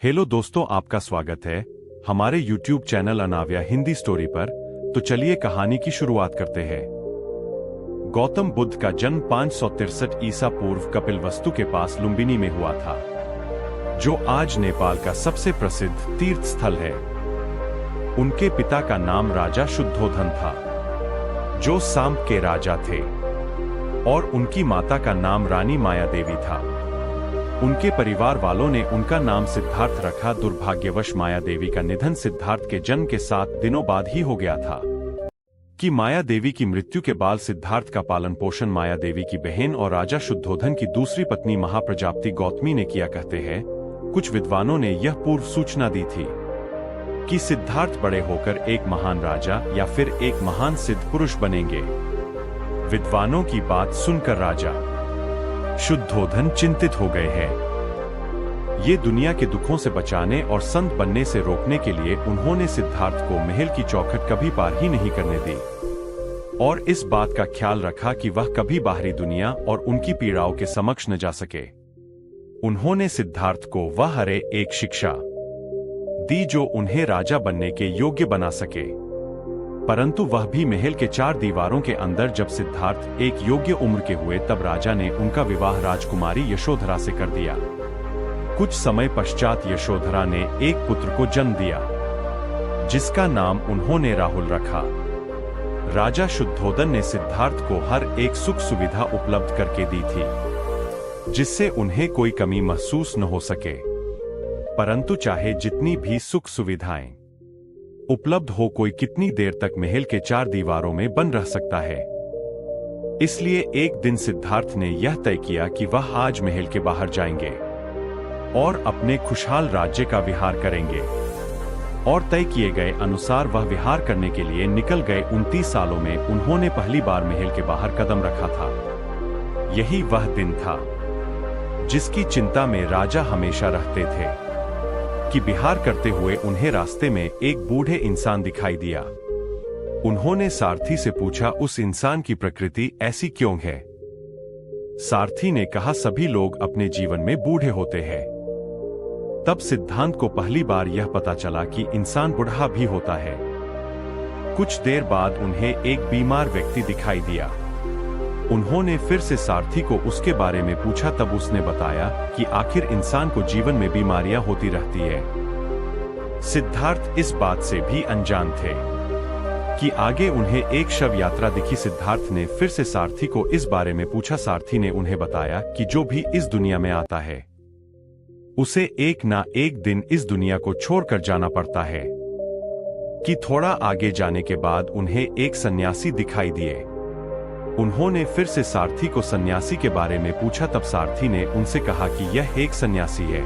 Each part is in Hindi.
हेलो दोस्तों, आपका स्वागत है हमारे YouTube चैनल अनाव्या हिंदी स्टोरी पर। तो चलिए कहानी की शुरुआत करते हैं। गौतम बुद्ध का जन्म 563 ईसा पूर्व कपिलवस्तु के पास लुम्बिनी में हुआ था, जो आज नेपाल का सबसे प्रसिद्ध तीर्थ स्थल है। उनके पिता का नाम राजा शुद्धोधन था, जो सांप के राजा थे, और उनकी माता का नाम रानी माया देवी था। उनके परिवार वालों ने उनका नाम सिद्धार्थ रखा। दुर्भाग्यवश माया देवी का निधन सिद्धार्थ के जन्म के 7 दिनों बाद ही हो गया था। कि माया देवी की मृत्यु के बाद सिद्धार्थ का पालन पोषण माया देवी की बहन और राजा शुद्धोधन की दूसरी पत्नी महाप्रजापति गौतमी ने किया, कहते हैं। कुछ विद्वानों ने यह पूर्व सूचना दी थी कि सिद्धार्थ बड़े होकर एक महान राजा या फिर एक महान सिद्ध पुरुष बनेंगे। विद्वानों की बात सुनकर राजा शुद्धोधन चिंतित हो गए हैं। ये दुनिया के दुखों से बचाने और संत बनने से रोकने के लिए उन्होंने सिद्धार्थ को महल की चौखट कभी पार ही नहीं करने दी, और इस बात का ख्याल रखा कि वह कभी बाहरी दुनिया और उनकी पीड़ाओं के समक्ष न जा सके। उन्होंने सिद्धार्थ को वह हर एक शिक्षा दी जो उन्हें राजा बनने के योग्य बना सके। परंतु वह भी महल के 4 दीवारों के अंदर। जब सिद्धार्थ एक योग्य उम्र के हुए तब राजा ने उनका विवाह राजकुमारी यशोधरा से कर दिया। कुछ समय पश्चात यशोधरा ने एक पुत्र को जन्म दिया, जिसका नाम उन्होंने राहुल रखा। राजा शुद्धोधन ने सिद्धार्थ को हर एक सुख सुविधा उपलब्ध करके दी थी, जिससे उन्हें कोई कमी महसूस न हो सके। परंतु चाहे जितनी भी सुख सुविधाएं उपलब्ध हो, कोई कितनी देर तक महल के 4 दीवारों में बंद रह सकता है। इसलिए एक दिन सिद्धार्थ ने यह तय किया कि वह आज महल के बाहर जाएंगे और अपने खुशहाल राज्य का विहार करेंगे। और तय किए गए अनुसार वह विहार करने के लिए निकल गए। 29 सालों में उन्होंने पहली बार महल के बाहर कदम रखा था। यही वह दिन था जिसकी चिंता में राजा हमेशा रहते थे कि विहार करते हुए उन्हें रास्ते में एक बूढ़े इंसान दिखाई दिया। उन्होंने सारथी से पूछा, उस इंसान की प्रकृति ऐसी क्यों है? सारथी ने कहा, सभी लोग अपने जीवन में बूढ़े होते हैं। तब सिद्धांत को पहली बार यह पता चला कि इंसान बूढ़ा भी होता है। कुछ देर बाद उन्हें एक बीमार व्यक्ति दिखाई दिया। उन्होंने फिर से सारथी को उसके बारे में पूछा। तब उसने बताया कि आखिर इंसान को जीवन में बीमारियां होती रहती है। सिद्धार्थ इस बात से भी अनजान थे कि आगे उन्हें एक शव यात्रा दिखी। सिद्धार्थ ने फिर से सारथी को इस बारे में पूछा। सारथी ने उन्हें बताया कि जो भी इस दुनिया में आता है, उसे एक ना एक दिन इस दुनिया को छोड़कर जाना पड़ता है। कि थोड़ा आगे जाने के बाद उन्हें एक सन्यासी दिखाई दिए। उन्होंने फिर से सारथी को सन्यासी के बारे में पूछा। तब सारथी ने उनसे कहा कि यह एक सन्यासी है।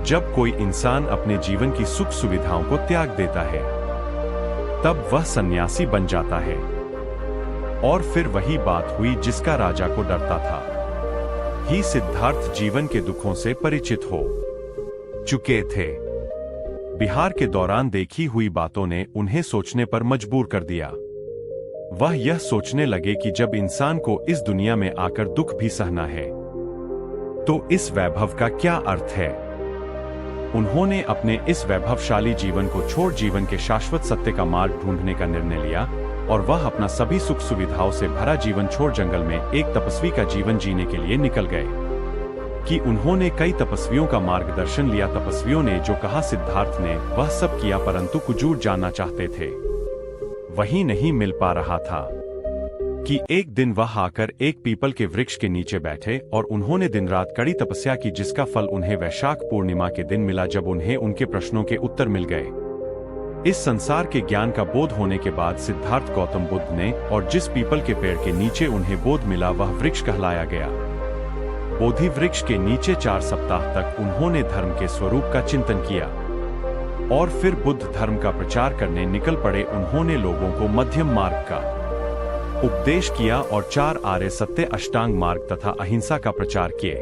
जब कोई इंसान अपने जीवन की सुख सुविधाओं को त्याग देता है, तब वह सन्यासी बन जाता है। और फिर वही बात हुई जिसका राजा को डरता था। ही सिद्धार्थ जीवन के दुखों से परिचित हो चुके थे। विहार के दौरान देखी हुई बातों ने उन्हें सोचने पर मजबूर कर दिया। वह यह सोचने लगे कि जब इंसान को इस दुनिया में आकर दुख भी सहना है, तो इस वैभव का क्या अर्थ है? उन्होंने अपने इस वैभवशाली जीवन को छोड़ जीवन के शाश्वत सत्य का मार्ग ढूंढने का निर्णय लिया, और वह अपना सभी सुख सुविधाओं से भरा जीवन छोड़ जंगल में एक तपस्वी का जीवन जीने के लिए निकल गए। कि उन्होंने कई तपस्वियों का मार्गदर्शन लिया। तपस्वियों ने जो कहा सिद्धार्थ ने वह सब किया, परंतु कुछ और जानना चाहते थे, वही नहीं मिल पा रहा था। कि एक दिन वह आकर एक पीपल के वृक्ष के नीचे बैठे और उन्होंने दिन रात कड़ी तपस्या की, जिसका फल उन्हें वैशाख पूर्णिमा के दिन मिला, जब उन्हें उनके प्रश्नों के उत्तर मिल गए। इस संसार के ज्ञान का बोध होने के बाद सिद्धार्थ गौतम बुद्ध ने, और जिस पीपल के पेड़ के नीचे उन्हें बोध मिला, वह वृक्ष कहलाया गया। बोधि वृक्ष के नीचे 4 सप्ताह तक उन्होंने धर्म के स्वरूप का चिंतन किया, और फिर बुद्ध धर्म का प्रचार करने निकल पड़े। उन्होंने लोगों को मध्यम मार्ग का उपदेश किया और 4 आर्य सत्य, अष्टांग मार्ग तथा अहिंसा का प्रचार किए।